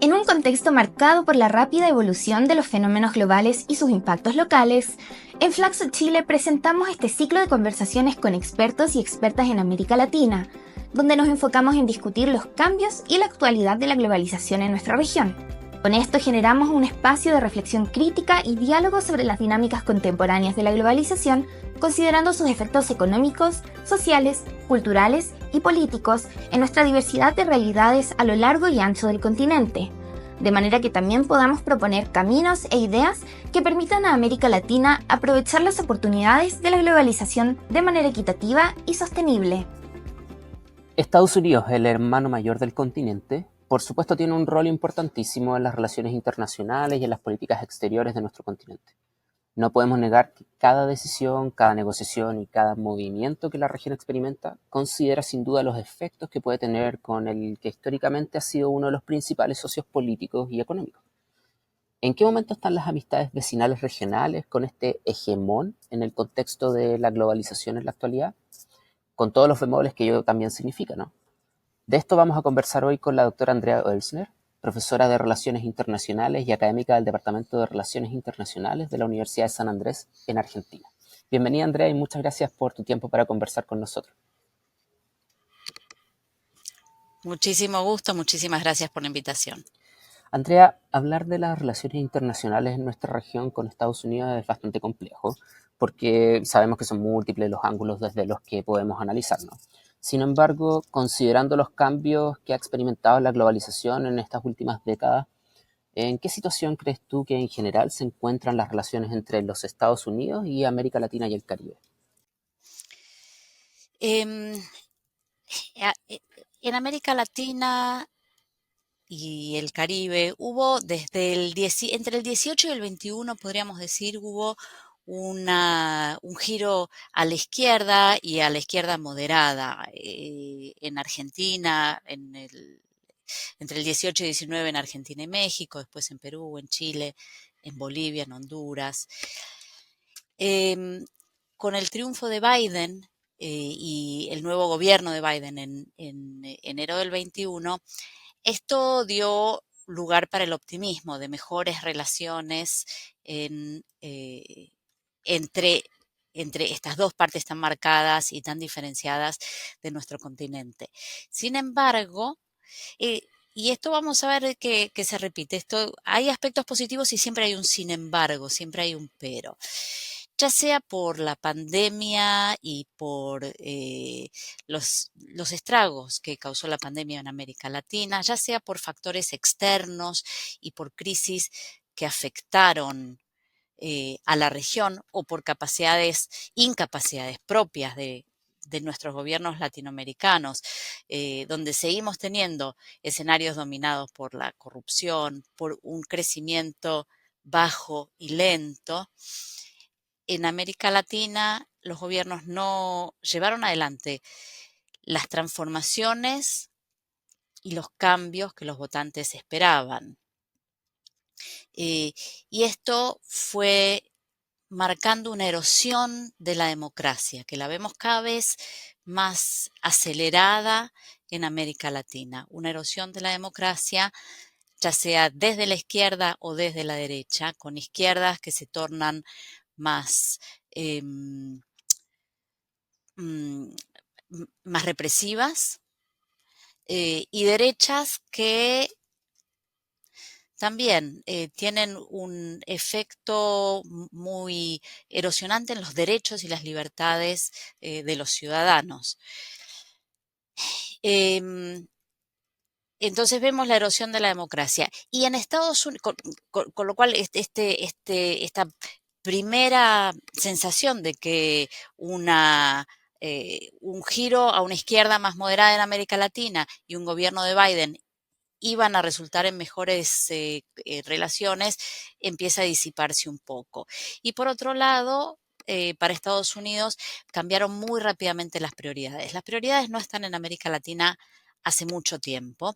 En un contexto marcado por la rápida evolución de los fenómenos globales y sus impactos locales, en Flaxo Chile presentamos este ciclo de conversaciones con expertos y expertas en América Latina, donde nos enfocamos en discutir los cambios y la actualidad de la globalización en nuestra región. Con esto generamos un espacio de reflexión crítica y diálogo sobre las dinámicas contemporáneas de la globalización, considerando sus efectos económicos, sociales, culturales y políticos en nuestra diversidad de realidades a lo largo y ancho del continente, de manera que también podamos proponer caminos e ideas que permitan a América Latina aprovechar las oportunidades de la globalización de manera equitativa y sostenible. Estados Unidos, el hermano mayor del continente, por supuesto tiene un rol importantísimo en las relaciones internacionales y en las políticas exteriores de nuestro continente. No podemos negar que cada decisión, cada negociación y cada movimiento que la región experimenta considera sin duda los efectos que puede tener con el que históricamente ha sido uno de los principales socios políticos y económicos. ¿En qué momento están las amistades vecinales regionales con este hegemón en el contexto de la globalización en la actualidad? Con todos los bemoles que ello también significa, ¿no? De esto vamos a conversar hoy con la doctora Andrea Oelsner, profesora de Relaciones Internacionales y académica del Departamento de Relaciones Internacionales de la Universidad de San Andrés en Argentina. Bienvenida, Andrea, y muchas gracias por tu tiempo para conversar con nosotros. Muchísimo gusto, muchísimas gracias por la invitación. Andrea, hablar de las relaciones internacionales en nuestra región con Estados Unidos es bastante complejo, porque sabemos que son múltiples los ángulos desde los que podemos analizarnos. Sin embargo, considerando los cambios que ha experimentado la globalización en estas últimas décadas, ¿en qué situación crees tú que en general se encuentran las relaciones entre los Estados Unidos y América Latina y el Caribe? Em, en América Latina y el Caribe hubo entre el 18 y el 21, podríamos decir, hubo un giro a la izquierda y a la izquierda moderada. En Argentina, entre el 18 y 19 en Argentina y México, después en Perú, en Chile, en Bolivia, en Honduras. Con el triunfo de Biden y el nuevo gobierno de Biden en enero del 21, esto dio lugar para el optimismo de mejores relaciones entre, entre estas dos partes tan marcadas y tan diferenciadas de nuestro continente. Sin embargo, y esto vamos a ver que se repite. Hay aspectos positivos y siempre hay un sin embargo, siempre hay un pero. Ya sea por la pandemia y por los estragos que causó la pandemia en América Latina, ya sea por factores externos y por crisis que afectaron a la región o por incapacidades propias de nuestros gobiernos latinoamericanos, donde seguimos teniendo escenarios dominados por la corrupción, por un crecimiento bajo y lento. En América Latina, los gobiernos no llevaron adelante las transformaciones y los cambios que los votantes esperaban. Y esto fue marcando una erosión de la democracia, que la vemos cada vez más acelerada en América Latina. Una erosión de la democracia, ya sea desde la izquierda o desde la derecha, con izquierdas que se tornan más, eh, más represivas y derechas que también tienen un efecto muy erosionante en los derechos y las libertades de los ciudadanos. Entonces vemos la erosión de la democracia. Y en Estados Unidos, con lo cual esta primera sensación de que un giro a una izquierda más moderada en América Latina y un gobierno de Biden iban a resultar en mejores relaciones, empieza a disiparse un poco. Y por otro lado, para Estados Unidos cambiaron muy rápidamente las prioridades. Las prioridades no están en América Latina hace mucho tiempo,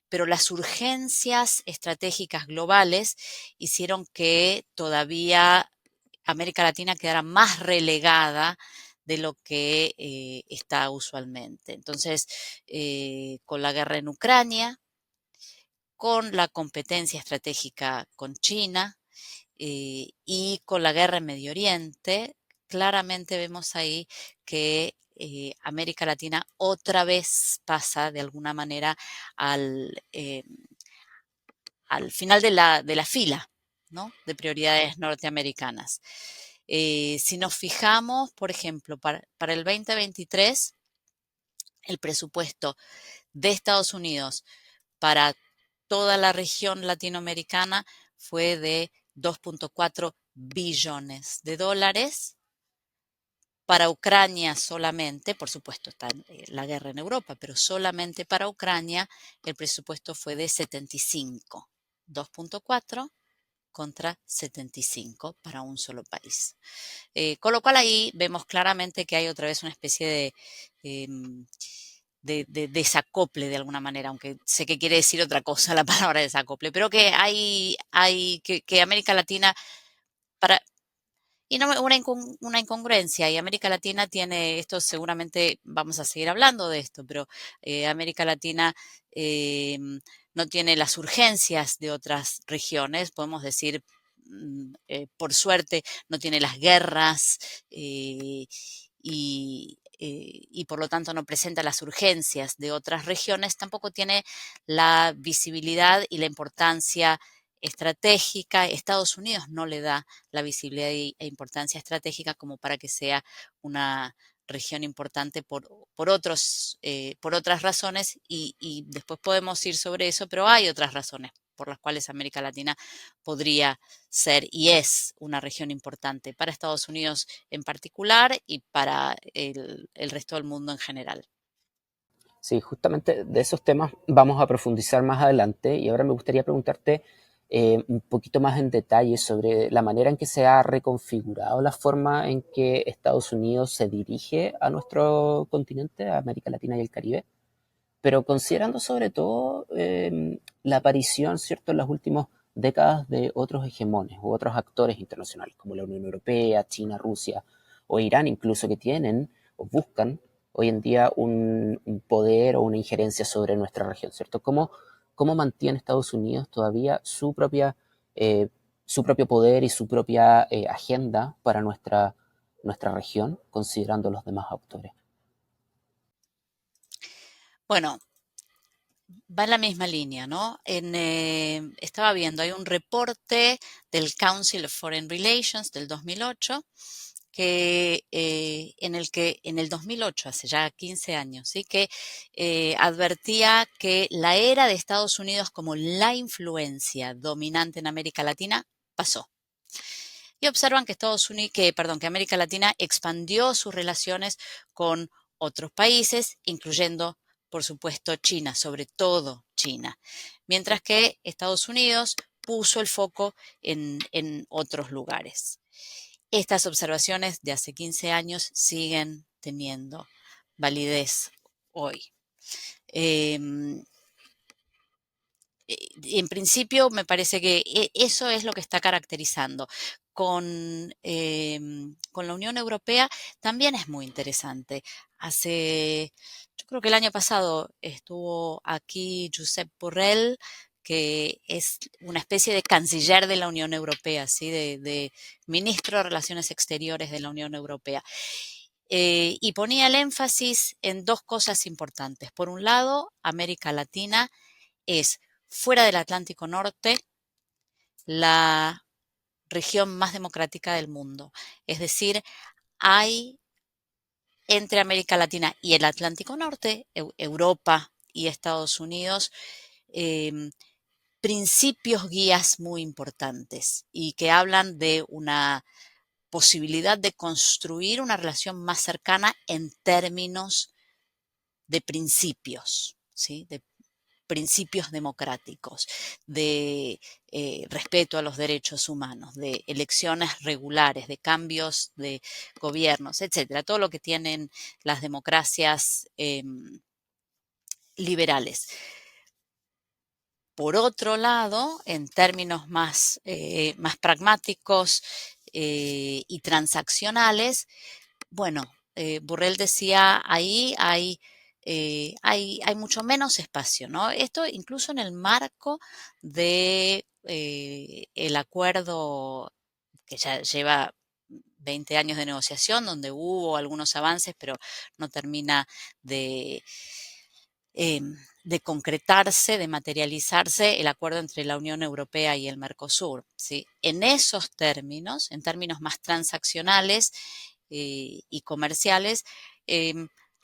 pero las urgencias estratégicas globales hicieron que todavía América Latina quedara más relegada de lo que está usualmente. Entonces, con la guerra en Ucrania, con la competencia estratégica con China y con la guerra en Medio Oriente, claramente vemos ahí que América Latina otra vez pasa de alguna manera al, al final de la fila, ¿no? De prioridades norteamericanas. Si nos fijamos, por ejemplo, para el 2023, el presupuesto de Estados Unidos para toda la región latinoamericana fue de 2.4 billones de dólares. Para Ucrania solamente, por supuesto está la guerra en Europa, pero solamente para Ucrania el presupuesto fue de 75, 2.4 contra 75 para un solo país. Con lo cual ahí vemos claramente que hay otra vez una especie de desacople de alguna manera, aunque sé que quiere decir otra cosa la palabra desacople, pero que que América Latina, para, y no una incongruencia, y América Latina tiene, esto seguramente vamos a seguir hablando de esto, pero América Latina no tiene las urgencias de otras regiones, podemos decir, por suerte, no tiene las guerras y por lo tanto no presenta las urgencias de otras regiones, tampoco tiene la visibilidad y la importancia estratégica. Estados Unidos no le da la visibilidad e importancia estratégica como para que sea una región importante por otras razones y después podemos ir sobre eso, pero hay otras razones por las cuales América Latina podría ser y es una región importante para Estados Unidos en particular y para el resto del mundo en general. Sí, justamente de esos temas vamos a profundizar más adelante y ahora me gustaría preguntarte un poquito más en detalle sobre la manera en que se ha reconfigurado la forma en que Estados Unidos se dirige a nuestro continente, a América Latina y el Caribe, pero considerando sobre todo la aparición, ¿cierto?, en las últimas décadas de otros hegemones u otros actores internacionales, como la Unión Europea, China, Rusia o Irán incluso, que tienen o buscan hoy en día un poder o una injerencia sobre nuestra región, ¿cierto? ¿Cómo mantiene Estados Unidos todavía su propio poder y su propia agenda para nuestra región, considerando los demás actores? Bueno, va en la misma línea, ¿no? Estaba viendo, hay un reporte del Council of Foreign Relations del 2008 en el que en el 2008, hace ya 15 años, ¿sí? Que advertía que la era de Estados Unidos como la influencia dominante en América Latina pasó. Y observan que que América Latina expandió sus relaciones con otros países, incluyendo, por supuesto, China, sobre todo China, mientras que Estados Unidos puso el foco en otros lugares. Estas observaciones de hace 15 años siguen teniendo validez hoy. En principio, me parece que eso es lo que está caracterizando. Con la Unión Europea también es muy interesante. Yo creo que el año pasado estuvo aquí Josep Borrell, que es una especie de canciller de la Unión Europea, ¿sí? de ministro de Relaciones Exteriores de la Unión Europea. Y ponía el énfasis en dos cosas importantes. Por un lado, América Latina es, fuera del Atlántico Norte, la región más democrática del mundo. Es decir, hay entre América Latina y el Atlántico Norte, Europa y Estados Unidos, principios guías muy importantes y que hablan de una posibilidad de construir una relación más cercana en términos de principios, ¿sí? De principios democráticos, de respeto a los derechos humanos, de elecciones regulares, de cambios de gobiernos, etcétera, todo lo que tienen las democracias liberales. Por otro lado, en términos más pragmáticos y transaccionales, bueno, Borrell decía, ahí hay hay mucho menos espacio, ¿no? Esto incluso en el marco de el acuerdo que ya lleva 20 años de negociación, donde hubo algunos avances, pero no termina de, de concretarse, de materializarse el acuerdo entre la Unión Europea y el Mercosur, ¿sí? En esos términos, en términos más transaccionales y comerciales,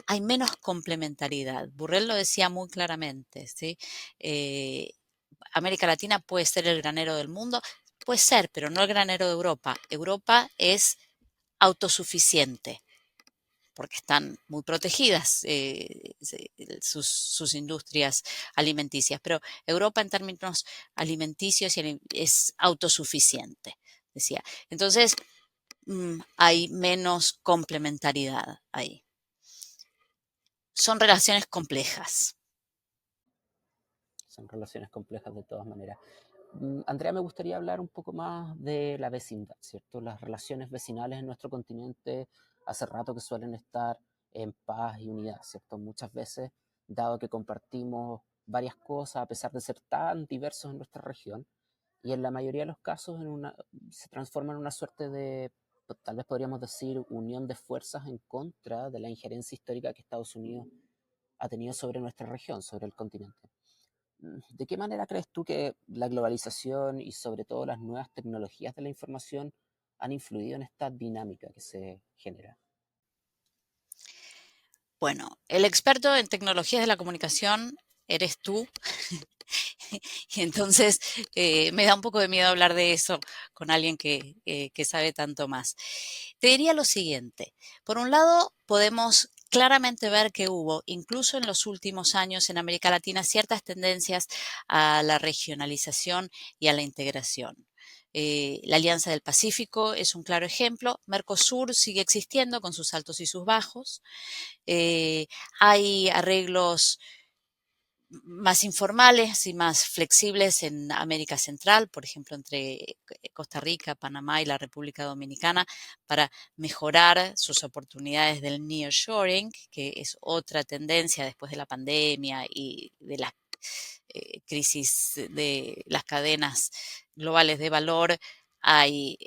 hay menos complementariedad. Burrell lo decía muy claramente, ¿sí? América Latina puede ser el granero del mundo, puede ser, pero no el granero de Europa. Europa es autosuficiente porque están muy protegidas sus industrias alimenticias, pero Europa en términos alimenticios es autosuficiente, decía. Entonces, hay menos complementariedad ahí. Son relaciones complejas. Son relaciones complejas de todas maneras. Andrea, me gustaría hablar un poco más de la vecindad, ¿cierto? Las relaciones vecinales en nuestro continente hace rato que suelen estar en paz y unidad, ¿cierto? Muchas veces, dado que compartimos varias cosas, a pesar de ser tan diversos en nuestra región, y en la mayoría de los casos se transforma en una suerte de, tal vez podríamos decir, unión de fuerzas en contra de la injerencia histórica que Estados Unidos ha tenido sobre nuestra región, sobre el continente. ¿De qué manera crees tú que la globalización y sobre todo las nuevas tecnologías de la información han influido en esta dinámica que se genera? Bueno, el experto en tecnologías de la comunicación eres tú. Y entonces me da un poco de miedo hablar de eso con alguien que sabe tanto más. Te diría lo siguiente. Por un lado, podemos claramente ver que hubo, incluso en los últimos años en América Latina, ciertas tendencias a la regionalización y a la integración. La Alianza del Pacífico es un claro ejemplo. Mercosur sigue existiendo con sus altos y sus bajos. Hay arreglos más informales y más flexibles en América Central, por ejemplo, entre Costa Rica, Panamá y la República Dominicana, para mejorar sus oportunidades del nearshoring, que es otra tendencia después de la pandemia y de la crisis de las cadenas globales de valor. Hay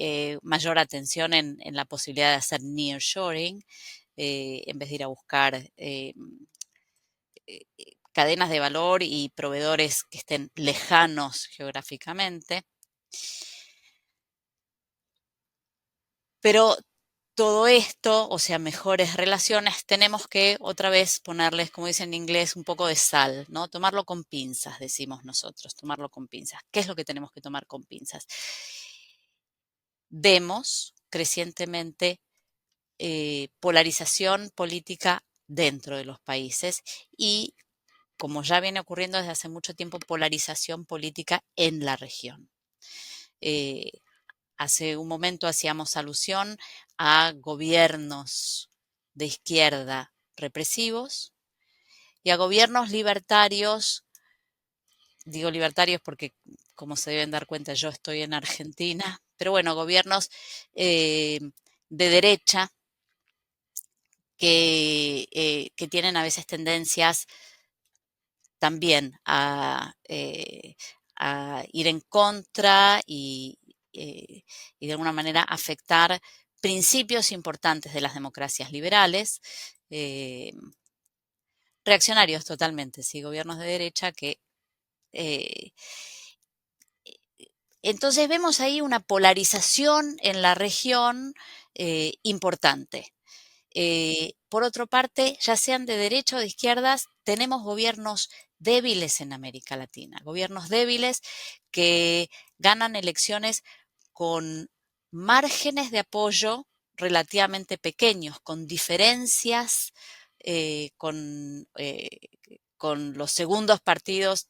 mayor atención en la posibilidad de hacer nearshoring en vez de ir a buscar cadenas de valor y proveedores que estén lejanos geográficamente. Pero todo esto, o sea, mejores relaciones, tenemos que otra vez ponerles, como dicen en inglés, un poco de sal, ¿no? Tomarlo con pinzas, decimos nosotros, tomarlo con pinzas. ¿Qué es lo que tenemos que tomar con pinzas? Vemos crecientemente polarización política dentro de los países y, como ya viene ocurriendo desde hace mucho tiempo, polarización política en la región. Hace un momento hacíamos alusión a gobiernos de izquierda represivos y a gobiernos libertarios. Digo libertarios porque, como se deben dar cuenta, yo estoy en Argentina, pero bueno, gobiernos de derecha que tienen a veces tendencias también a ir en contra y de alguna manera afectar principios importantes de las democracias liberales, reaccionarios totalmente, sí, gobiernos de derecha que... entonces vemos ahí una polarización en la región importante. Por otra parte, ya sean de derecha o de izquierdas, tenemos gobiernos débiles en América Latina, gobiernos débiles que ganan elecciones con márgenes de apoyo relativamente pequeños, con diferencias con los segundos partidos,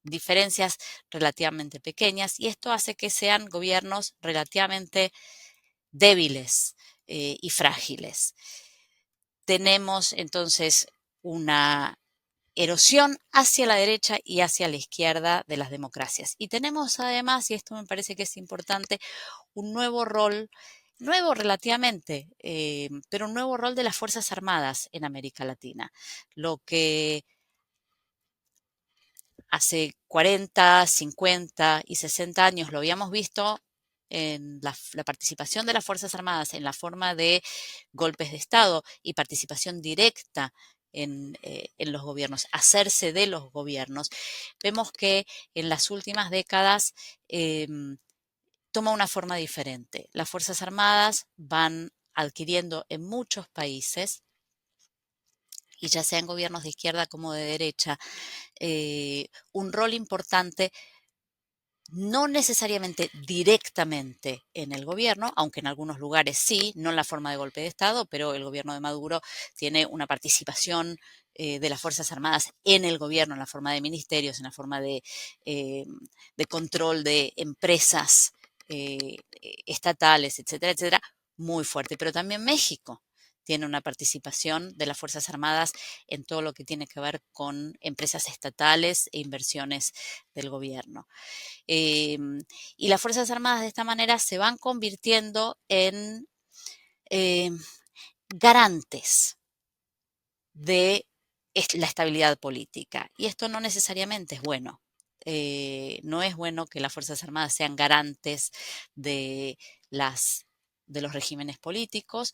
diferencias relativamente pequeñas, y esto hace que sean gobiernos relativamente débiles y frágiles. Tenemos entonces una erosión hacia la derecha y hacia la izquierda de las democracias. Y tenemos además, y esto me parece que es importante, un nuevo rol nuevo relativamente, pero un nuevo rol de las Fuerzas Armadas en América Latina. Lo que hace 40, 50 y 60 años lo habíamos visto en la participación de las Fuerzas Armadas en la forma de golpes de Estado y participación directa en los gobiernos, hacerse de los gobiernos, vemos que en las últimas décadas toma una forma diferente. Las Fuerzas Armadas van adquiriendo en muchos países, y ya sea en gobiernos de izquierda como de derecha, un rol importante, no necesariamente directamente en el gobierno, aunque en algunos lugares sí, no en la forma de golpe de Estado, pero el gobierno de Maduro tiene una participación de las Fuerzas Armadas en el gobierno, en la forma de ministerios, en la forma eh, de control de empresas estatales, etcétera, etcétera, muy fuerte. Pero también México tiene una participación de las Fuerzas Armadas en todo lo que tiene que ver con empresas estatales e inversiones del gobierno. Eh, y las Fuerzas Armadas de esta manera se van convirtiendo en eh, garantes de la estabilidad política. Y esto no necesariamente es bueno. No es bueno que las Fuerzas Armadas sean garantes de, las, de los regímenes políticos,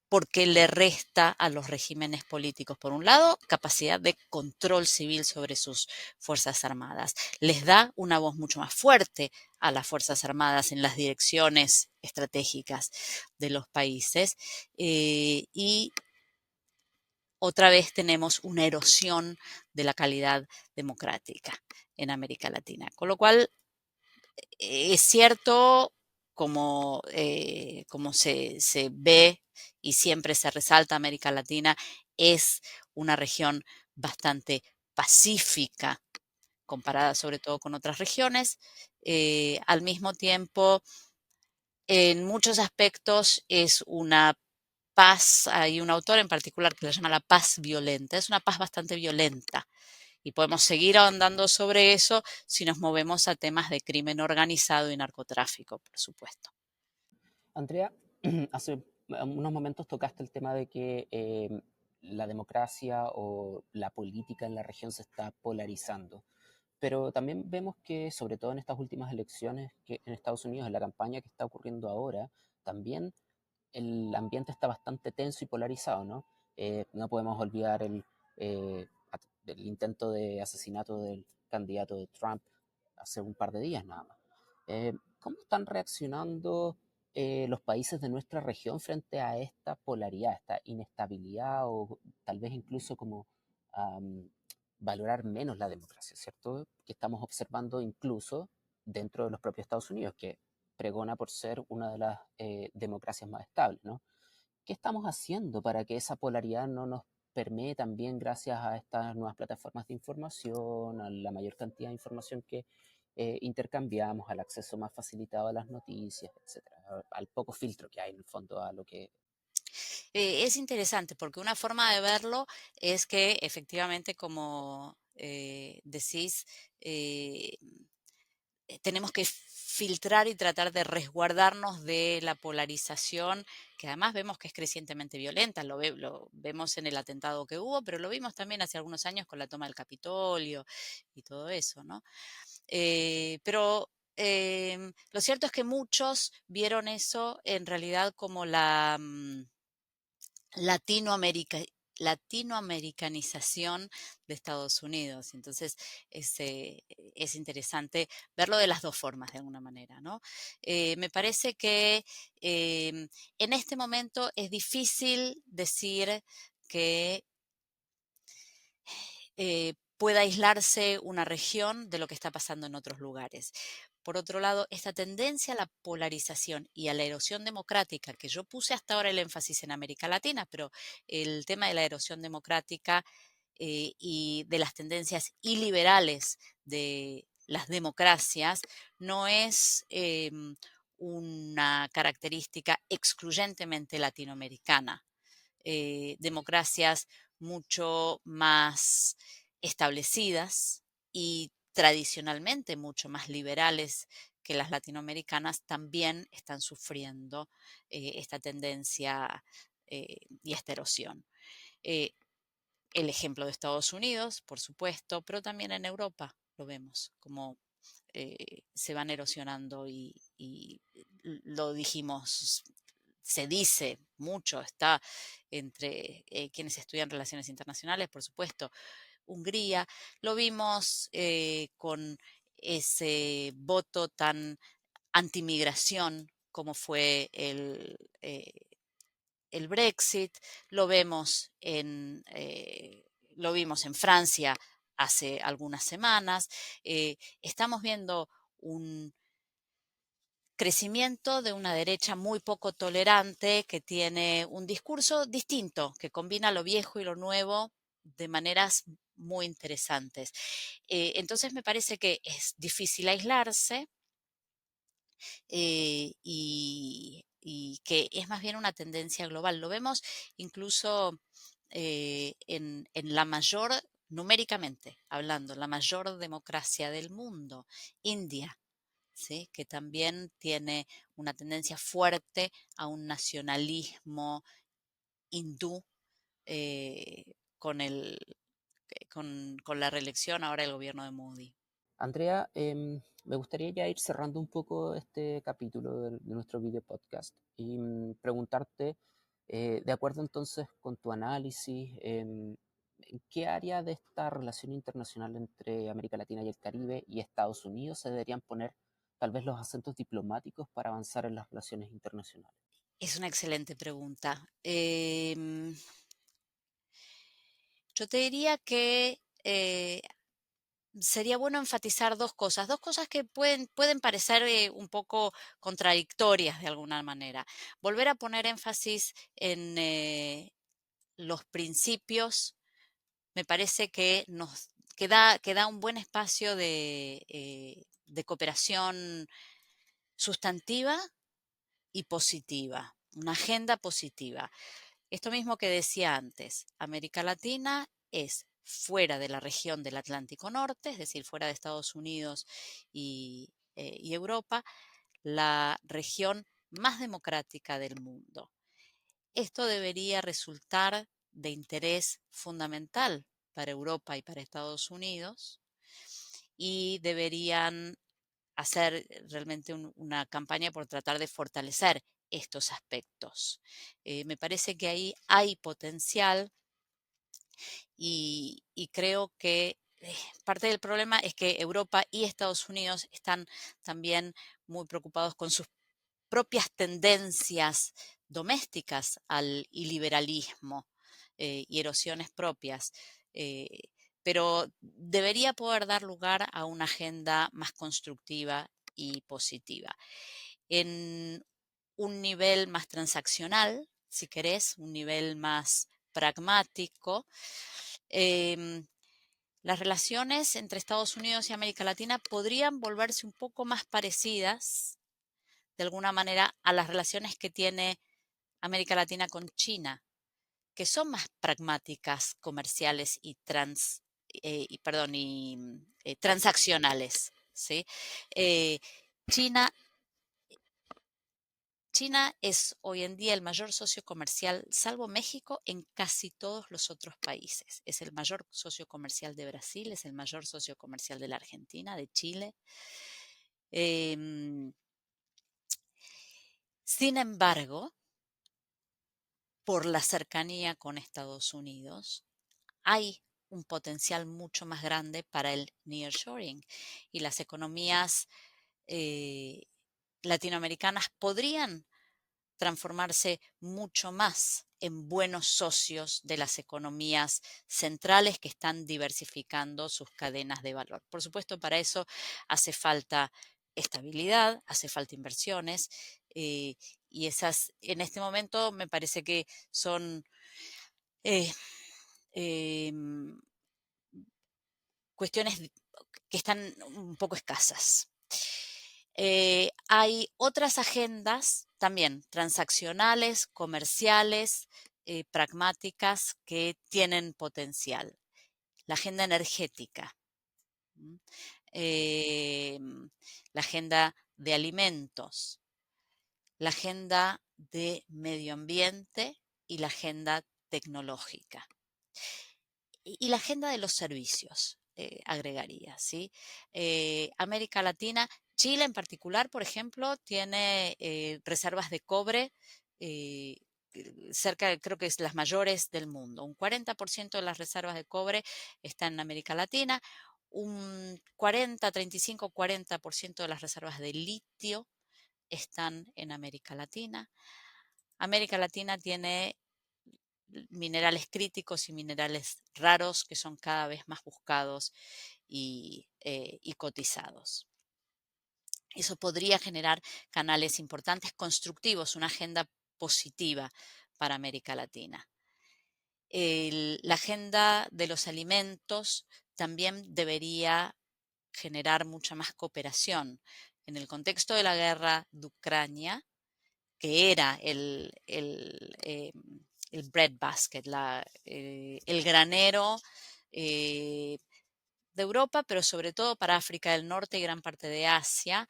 porque le resta a los regímenes políticos, por un lado, capacidad de control civil sobre sus Fuerzas Armadas. Les da una voz mucho más fuerte a las Fuerzas Armadas en las direcciones estratégicas de los países. Y otra vez tenemos una erosión de la calidad democrática en América Latina. Con lo cual, es cierto, como se ve y siempre se resalta, América Latina es una región bastante pacífica comparada sobre todo con otras regiones. Al mismo tiempo, en muchos aspectos es una paz, hay un autor en particular que la llama la paz violenta, es una paz bastante violenta. Y podemos seguir ahondando sobre eso si nos movemos a temas de crimen organizado y narcotráfico, por supuesto. Andrea, hace unos momentos tocaste el tema de que la democracia o la política en la región se está polarizando, pero también vemos que, sobre todo en estas últimas elecciones que en Estados Unidos, en la campaña que está ocurriendo ahora, también el ambiente está bastante tenso y polarizado, ¿no? No podemos olvidar eh, el intento de asesinato del candidato de Trump hace un par de días nada más. ¿Cómo están reaccionando los países de nuestra región frente a esta polaridad, esta inestabilidad o tal vez incluso como um, valorar menos la democracia, ¿cierto? Que estamos observando incluso dentro de los propios Estados Unidos, que pregona por ser una de las democracias más estables, ¿no? ¿Qué estamos haciendo para que esa polaridad no nos permee también gracias a estas nuevas plataformas de información, a la mayor cantidad de información que intercambiamos, al acceso más facilitado a las noticias, etcétera, al poco filtro que hay en el fondo a lo que... Es interesante porque una forma de verlo es que efectivamente, como decís, tenemos que filtrar y tratar de resguardarnos de la polarización, que además vemos que es crecientemente violenta. Lo vemos en el atentado que hubo, pero lo vimos también hace algunos años con la toma del Capitolio y todo eso, ¿no? Pero lo cierto es que muchos vieron eso en realidad como la Latinoamérica, latinoamericanización de Estados Unidos. Entonces, es interesante verlo de las dos formas, de alguna manera, ¿no? Me parece que en este momento es difícil decir que pueda aislarse una región de lo que está pasando en otros lugares. Por otro lado, esta tendencia a la polarización y a la erosión democrática, que yo puse hasta ahora el énfasis en América Latina, pero el tema de la erosión democrática y de las tendencias iliberales de las democracias no es una característica excluyentemente latinoamericana. Democracias mucho más establecidas y tradicionalmente mucho más liberales que las latinoamericanas también están sufriendo esta tendencia y esta erosión. El ejemplo de Estados Unidos, por supuesto, pero también en Europa lo vemos, como se van erosionando y lo dijimos, se dice mucho, está entre quienes estudian relaciones internacionales, por supuesto, Hungría, lo vimos con ese voto tan antimigración como fue el Brexit, lo vimos en Francia hace algunas semanas. Estamos viendo un crecimiento de una derecha muy poco tolerante que tiene un discurso distinto, que combina lo viejo y lo nuevo de maneras muy interesantes. Entonces me parece que es difícil aislarse y que es más bien una tendencia global. Lo vemos incluso en la mayor, numéricamente hablando, la mayor democracia del mundo, India. ¿Sí? Que también tiene una tendencia fuerte a un nacionalismo hindú con, con la reelección ahora del gobierno de Modi. Andrea, me gustaría ya ir cerrando un poco este capítulo de nuestro video podcast y preguntarte, de acuerdo entonces con tu análisis, ¿en qué área de esta relación internacional entre América Latina y el Caribe y Estados Unidos se deberían poner tal vez los acentos diplomáticos para avanzar en las relaciones internacionales? Es una excelente pregunta. Yo te diría que sería bueno enfatizar dos cosas que pueden parecer un poco contradictorias de alguna manera. Volver a poner énfasis en los principios me parece que que da un buen espacio de cooperación sustantiva y positiva, una agenda positiva. Esto mismo que decía antes, América Latina es fuera de la región del Atlántico Norte, es decir, fuera de Estados Unidos y Europa, la región más democrática del mundo. Esto debería resultar de interés fundamental para Europa y para Estados Unidos y deberían hacer realmente una campaña por tratar de fortalecer estos aspectos. Me parece que ahí hay potencial y creo que parte del problema es que Europa y Estados Unidos están también muy preocupados con sus propias tendencias domésticas al iliberalismo y erosiones propias, eh, pero debería poder dar lugar a una agenda más constructiva y positiva. En un nivel más transaccional, si querés, un nivel más pragmático, las relaciones entre Estados Unidos y América Latina podrían volverse un poco más parecidas de alguna manera a las relaciones que tiene América Latina con China, que son más pragmáticas, comerciales y transaccionales, ¿sí? Eh, China, China es hoy en día el mayor socio comercial, salvo México, en casi todos los otros países. Es el mayor socio comercial de Brasil, es el mayor socio comercial de la Argentina, de Chile. Sin embargo, por la cercanía con Estados Unidos, hay un potencial mucho más grande para el nearshoring y las economías eh, latinoamericanas podrían transformarse mucho más en buenos socios de las economías centrales que están diversificando sus cadenas de valor. Por supuesto, para eso hace falta estabilidad, hace falta inversiones y esas en este momento me parece que son eh, em, cuestiones que están un poco escasas. Hay otras agendas también transaccionales, comerciales, pragmáticas que tienen potencial. La agenda energética, la agenda de alimentos, la agenda de medio ambiente y la agenda tecnológica. Y la agenda de los servicios, agregaría, ¿sí? América Latina, Chile en particular, por ejemplo, tiene reservas de cobre eh, cerca, creo que es las mayores del mundo. Un 40% de las reservas de cobre están en América Latina, un 40, 35, 40% de las reservas de litio están en América Latina. América Latina tiene minerales críticos y minerales raros que son cada vez más buscados y cotizados. Eso podría generar canales importantes, constructivos, una agenda positiva para América Latina. La agenda de los alimentos también debería generar mucha más cooperación. En el contexto de la guerra de Ucrania, que era el breadbasket, el granero eh, de Europa, pero sobre todo para África del Norte y gran parte de Asia.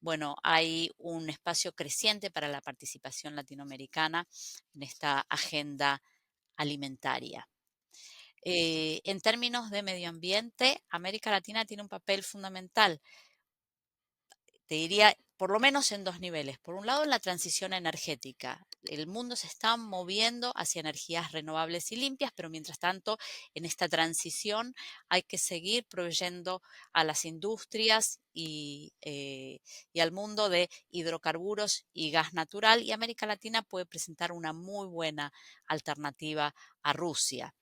Bueno, hay un espacio creciente para la participación latinoamericana en esta agenda alimentaria. En términos de medio ambiente, América Latina tiene un papel fundamental, te diría, por lo menos en dos niveles. Por un lado, en la transición energética. El mundo se está moviendo hacia energías renovables y limpias, pero mientras tanto, en esta transición hay que seguir proveyendo a las industrias y al mundo de hidrocarburos y gas natural, y América Latina puede presentar una muy buena alternativa a Rusia.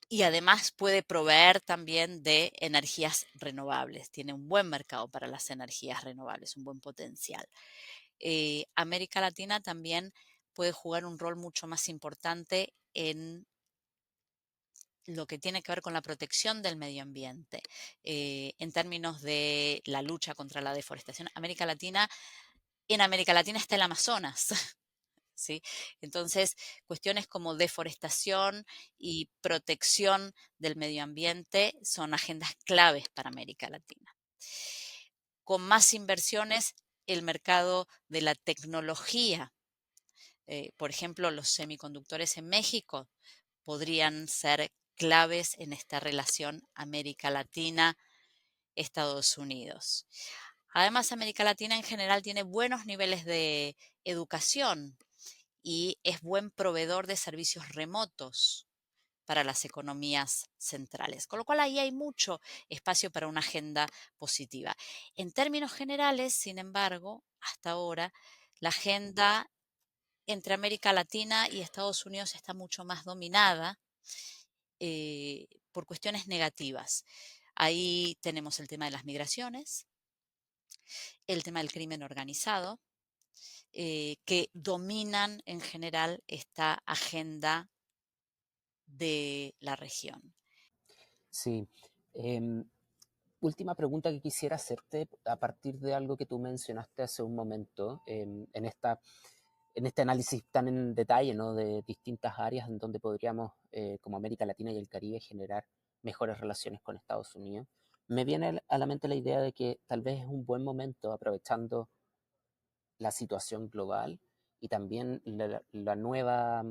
Y además puede proveer también de energías renovables. Tiene un buen mercado para las energías renovables, un buen potencial. América Latina también puede jugar un rol mucho más importante en lo que tiene que ver con la protección del medio ambiente. En términos de la lucha contra la deforestación, en América Latina está el Amazonas. ¿Sí? Entonces, cuestiones como deforestación y protección del medio ambiente son agendas claves para América Latina. Con más inversiones, el mercado de la tecnología, por ejemplo, los semiconductores en México, podrían ser claves en esta relación América Latina-Estados Unidos. Además, América Latina en general tiene buenos niveles de educación y es buen proveedor de servicios remotos para las economías centrales, con lo cual ahí hay mucho espacio para una agenda positiva. En términos generales, sin embargo, hasta ahora, la agenda entre América Latina y Estados Unidos está mucho más dominada por cuestiones negativas. Ahí tenemos el tema de las migraciones, el tema del crimen organizado, que dominan en general esta agenda de la región. Sí. Última pregunta que quisiera hacerte a partir de algo que tú mencionaste hace un momento, en este análisis tan en detalle, ¿no? De distintas áreas en donde podríamos, como América Latina y el Caribe, generar mejores relaciones con Estados Unidos. Me viene a la mente la idea de que tal vez es un buen momento, aprovechando la situación global y también la nueva,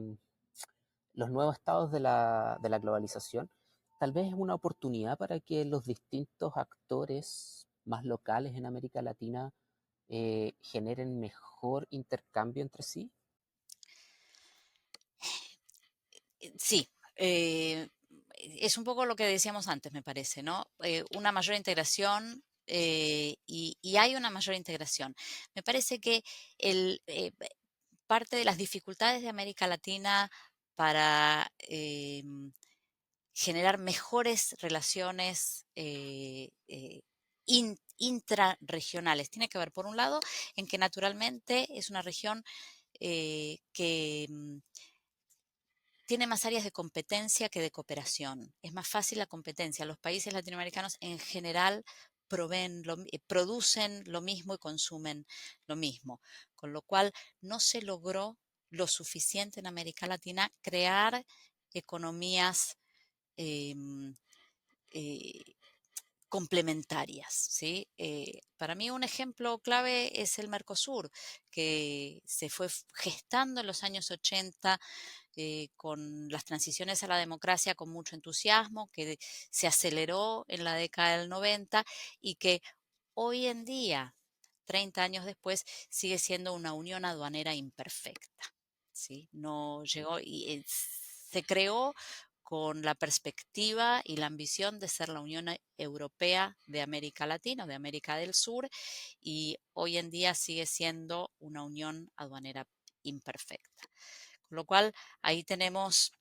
los nuevos estados de la globalización, tal vez es una oportunidad para que los distintos actores más locales en América Latina generen mejor intercambio entre sí. Sí, es un poco lo que decíamos antes, me parece, ¿no? Una mayor integración y hay una mayor integración. Me parece que parte de las dificultades de América Latina para generar mejores relaciones intrarregionales tiene que ver, por un lado, en que naturalmente es una región que tiene más áreas de competencia que de cooperación. Es más fácil la competencia. Los países latinoamericanos en general producen lo mismo y consumen lo mismo, con lo cual no se logró lo suficiente en América Latina crear economías em, eh, complementarias, ¿sí? Para mí un ejemplo clave es el Mercosur, que se fue gestando en los años 80 con las transiciones a la democracia con mucho entusiasmo, que se aceleró en la década del 90 y que hoy en día, 30 años después, sigue siendo una unión aduanera imperfecta, ¿sí? No llegó y se creó con la perspectiva y la ambición de ser la Unión Europea de América Latina, de América del Sur, y hoy en día sigue siendo una unión aduanera imperfecta. Con lo cual, ahí tenemos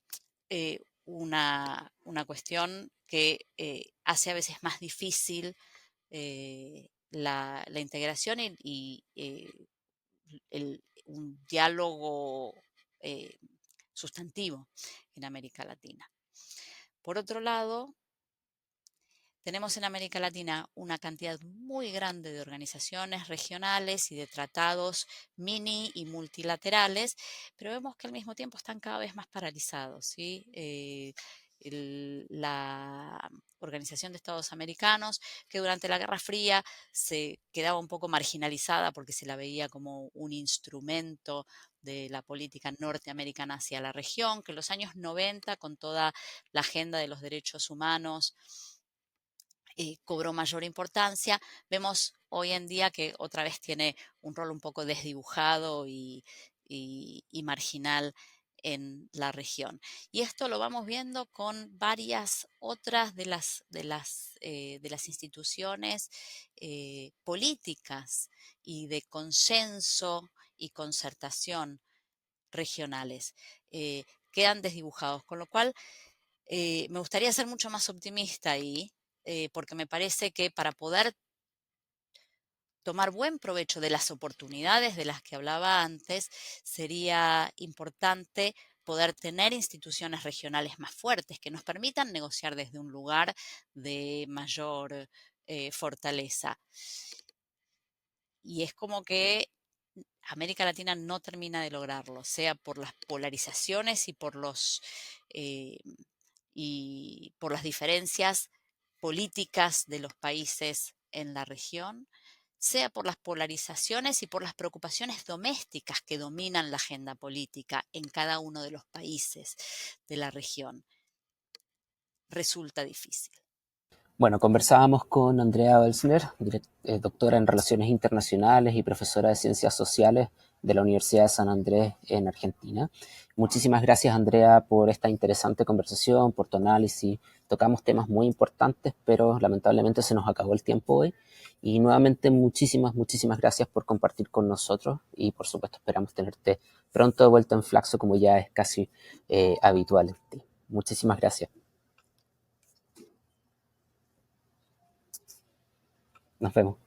una cuestión que hace a veces más difícil la integración y un diálogo sustantivo en América Latina. Por otro lado, tenemos en América Latina una cantidad muy grande de organizaciones regionales y de tratados mini y multilaterales, pero vemos que al mismo tiempo están cada vez más paralizados, ¿sí? La Organización de Estados Americanos, que durante la Guerra Fría se quedaba un poco marginalizada porque se la veía como un instrumento de la política norteamericana hacia la región, que en los años 90, con toda la agenda de los derechos humanos, cobró mayor importancia. Vemos hoy en día que otra vez tiene un rol un poco desdibujado y marginal en la región. Y esto lo vamos viendo con varias otras de las instituciones políticas y de consenso y concertación regionales. Quedan desdibujados, con lo cual me gustaría ser mucho más optimista ahí, porque me parece que para poder tomar buen provecho de las oportunidades de las que hablaba antes, sería importante poder tener instituciones regionales más fuertes que nos permitan negociar desde un lugar de mayor fortaleza. Y es como que América Latina no termina de lograrlo, sea por las polarizaciones y por las diferencias políticas de los países en la región, sea por las polarizaciones y por las preocupaciones domésticas que dominan la agenda política en cada uno de los países de la región. Resulta difícil. Bueno, conversábamos con Andrea Belzner, doctora en Relaciones Internacionales y profesora de Ciencias Sociales de la Universidad de San Andrés en Argentina. Muchísimas gracias, Andrea, por esta interesante conversación, por tu análisis. Tocamos temas muy importantes, pero lamentablemente se nos acabó el tiempo hoy. Y nuevamente muchísimas gracias por compartir con nosotros y por supuesto esperamos tenerte pronto de vuelta en Flaxo como ya es casi habitual en ti. Muchísimas gracias. Nos vemos.